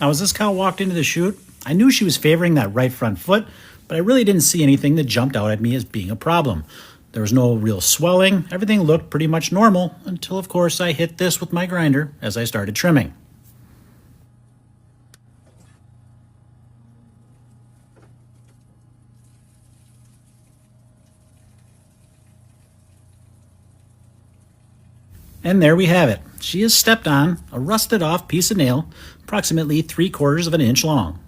Now, as this cow walked into the chute, I knew she was favoring that right front foot, but I really didn't see anything that jumped out at me as being a problem. There was no real swelling. Everything looked pretty much normal until, of course, I hit this with my grinder as I started trimming. And there we have it. She has stepped on a rusted off piece of nail, approximately 3/4 of an inch long.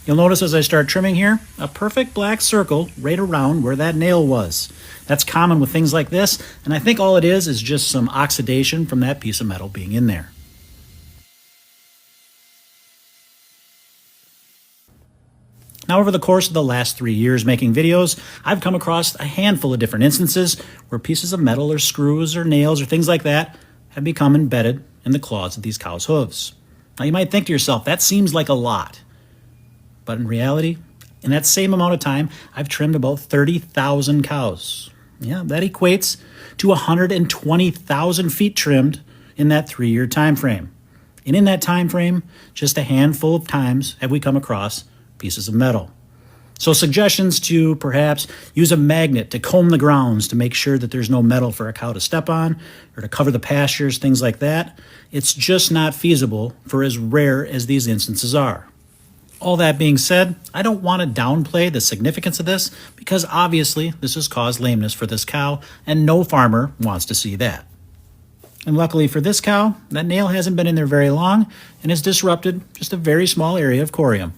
You'll notice as I start trimming here, a perfect black circle right around where that nail was. That's common with things like this, and I think all it is just some oxidation from that piece of metal being in there. Now, over the course of the last 3 years making videos, I've come across a handful of different instances where pieces of metal or screws or nails or things like that have become embedded in the claws of these cows' hooves. Now, you might think to yourself, that seems like a lot. But in reality, in that same amount of time, I've trimmed about 30,000 cows. Yeah, that equates to 120,000 feet trimmed in that 3-year time frame. And in that time frame, just a handful of times have we come across pieces of metal. So suggestions to perhaps use a magnet to comb the grounds to make sure that there's no metal for a cow to step on or to cover the pastures, things like that, it's just not feasible for as rare as these instances are. All that being said, I don't want to downplay the significance of this because obviously this has caused lameness for this cow and no farmer wants to see that. And luckily for this cow, that nail hasn't been in there very long and has disrupted just a very small area of corium.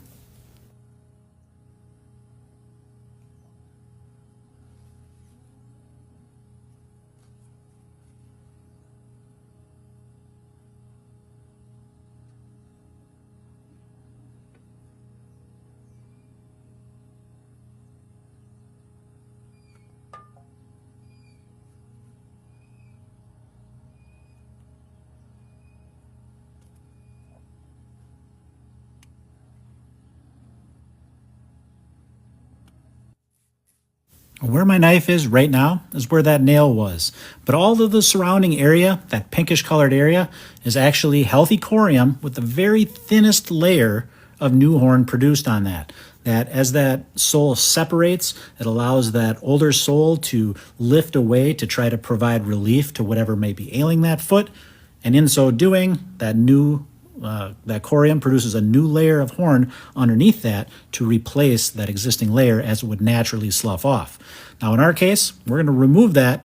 Where my knife is right now is where that nail was. But all of the surrounding area, that pinkish colored area, is actually healthy corium with the very thinnest layer of new horn produced on that. That as that sole separates, it allows that older sole to lift away to try to provide relief to whatever may be ailing that foot. And in so doing, that corium produces a new layer of horn underneath that to replace that existing layer as it would naturally slough off. Now in our case, we're going to remove that